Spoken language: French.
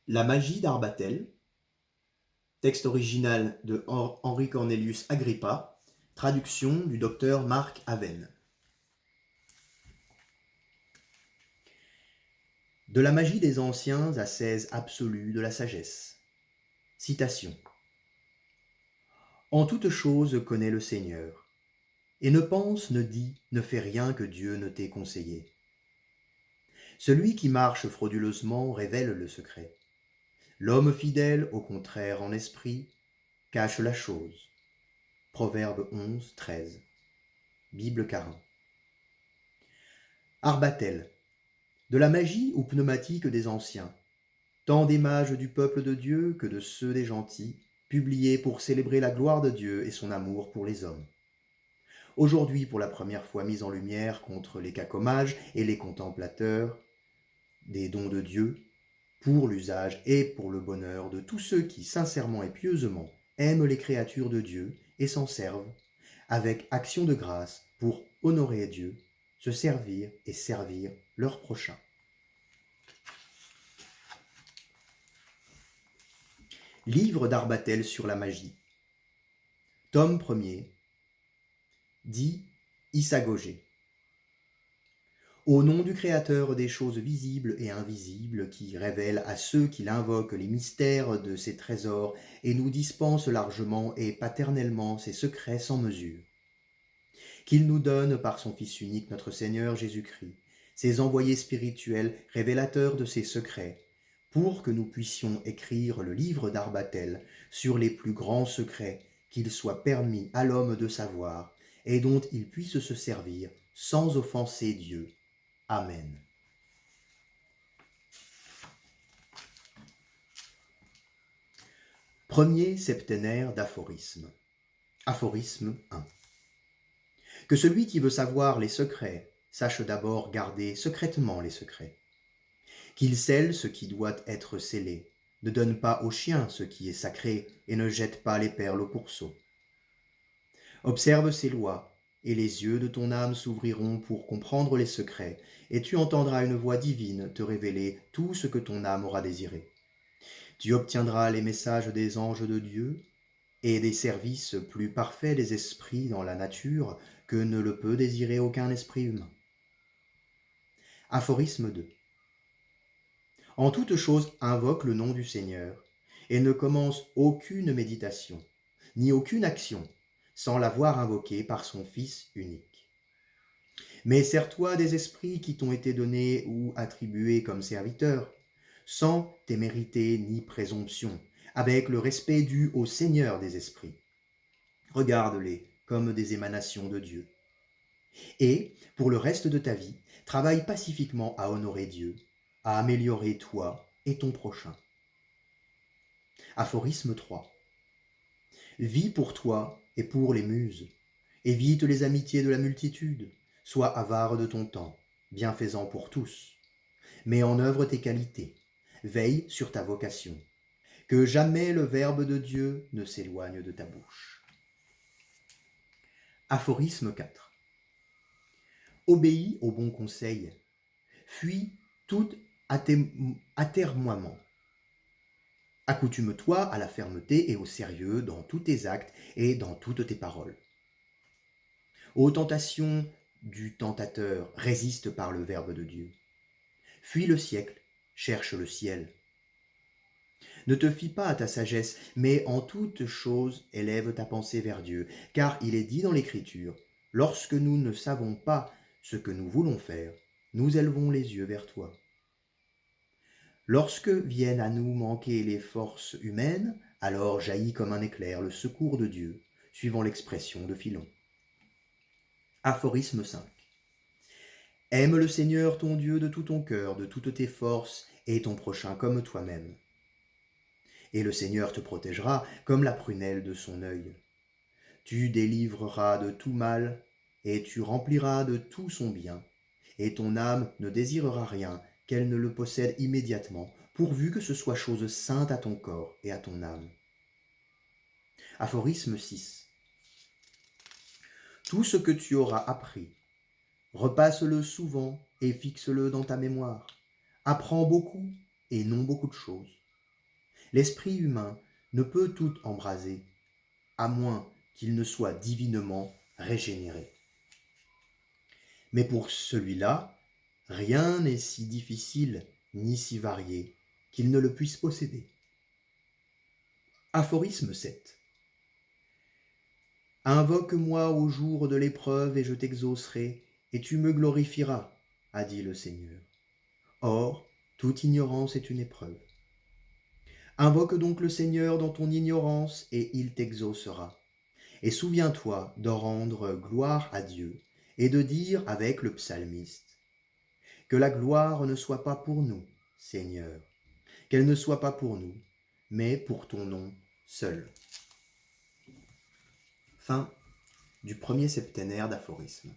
La magie d'Arbatel, texte original de Henri Cornelius Agrippa, traduction du docteur Marc Aven. De la magie des anciens ascèse absolue de la sagesse. Citation. En toute chose connaît le Seigneur, et ne pense, ne dit, ne fait rien que Dieu ne t'ait conseillé. Celui qui marche frauduleusement révèle le secret. L'homme fidèle, au contraire en esprit, cache la chose. Proverbe 11, 13. Bible Carin. Arbatel, de la magie ou pneumatique des anciens, tant des mages du peuple de Dieu que de ceux des gentils, publiés pour célébrer la gloire de Dieu et son amour pour les hommes. Aujourd'hui pour la première fois mis en lumière contre les cacomages et les contemplateurs des dons de Dieu, pour l'usage et pour le bonheur de tous ceux qui sincèrement et pieusement aiment les créatures de Dieu et s'en servent, avec action de grâce pour honorer Dieu, se servir et servir leur prochain. Livre d'Arbatel sur la magie. Tome 1er. Dit Issagogé. Au nom du Créateur des choses visibles et invisibles, qui révèle à ceux qui l'invoquent les mystères de ses trésors et nous dispense largement et paternellement ses secrets sans mesure. Qu'il nous donne par son Fils unique notre Seigneur Jésus-Christ, ses envoyés spirituels révélateurs de ses secrets, pour que nous puissions écrire le livre d'Arbatel sur les plus grands secrets qu'il soit permis à l'homme de savoir et dont il puisse se servir sans offenser Dieu. Amen. Premier septénaire d'aphorismes. Aphorisme 1. Que celui qui veut savoir les secrets sache d'abord garder secrètement les secrets. Qu'il scelle ce qui doit être scellé, ne donne pas au chien ce qui est sacré et ne jette pas les perles au pourceau. Observe ces lois, et les yeux de ton âme s'ouvriront pour comprendre les secrets, et tu entendras une voix divine te révéler tout ce que ton âme aura désiré. Tu obtiendras les messages des anges de Dieu, et des services plus parfaits des esprits dans la nature que ne le peut désirer aucun esprit humain. Aphorisme 2. En toute chose invoque le nom du Seigneur, et ne commence aucune méditation, ni aucune action, sans l'avoir invoqué par son Fils unique. Mais sers-toi des esprits qui t'ont été donnés ou attribués comme serviteurs, sans témérité ni présomption, avec le respect dû au Seigneur des esprits. Regarde-les comme des émanations de Dieu. Et, pour le reste de ta vie, travaille pacifiquement à honorer Dieu, à améliorer toi et ton prochain. Aphorisme 3. Vis pour toi et pour les muses. Évite les amitiés de la multitude. Sois avare de ton temps, bienfaisant pour tous. Mets en œuvre tes qualités. Veille sur ta vocation. Que jamais le Verbe de Dieu ne s'éloigne de ta bouche. Aphorisme 4. Obéis au bon conseil. Fuis tout atermoiement. Accoutume-toi à la fermeté et au sérieux dans tous tes actes et dans toutes tes paroles. Aux tentations du tentateur, résiste par le Verbe de Dieu. Fuis le siècle, cherche le ciel. Ne te fie pas à ta sagesse, mais en toute chose élève ta pensée vers Dieu, car il est dit dans l'Écriture, « Lorsque nous ne savons pas ce que nous voulons faire, nous élevons les yeux vers toi. » Lorsque viennent à nous manquer les forces humaines, alors jaillit comme un éclair le secours de Dieu, suivant l'expression de Philon. Aphorisme 5. Aime le Seigneur ton Dieu de tout ton cœur, de toutes tes forces, et ton prochain comme toi-même. Et le Seigneur te protégera comme la prunelle de son œil. Tu délivreras de tout mal, et tu rempliras de tout son bien, et ton âme ne désirera rien qu'elle ne le possède immédiatement, pourvu que ce soit chose sainte à ton corps et à ton âme. Aphorisme 6. Tout ce que tu auras appris, repasse-le souvent et fixe-le dans ta mémoire. Apprends beaucoup et non beaucoup de choses. L'esprit humain ne peut tout embraser, à moins qu'il ne soit divinement régénéré. Mais pour celui-là, rien n'est si difficile ni si varié qu'il ne le puisse posséder. Aphorisme 7. Invoque-moi au jour de l'épreuve et je t'exaucerai, et tu me glorifieras, a dit le Seigneur. Or, toute ignorance est une épreuve. Invoque donc le Seigneur dans ton ignorance, et il t'exaucera. Et souviens-toi de rendre gloire à Dieu, et de dire avec le psalmiste, que la gloire ne soit pas pour nous, Seigneur, qu'elle ne soit pas pour nous, mais pour ton nom seul. Fin du premier septénaire d'aphorismes.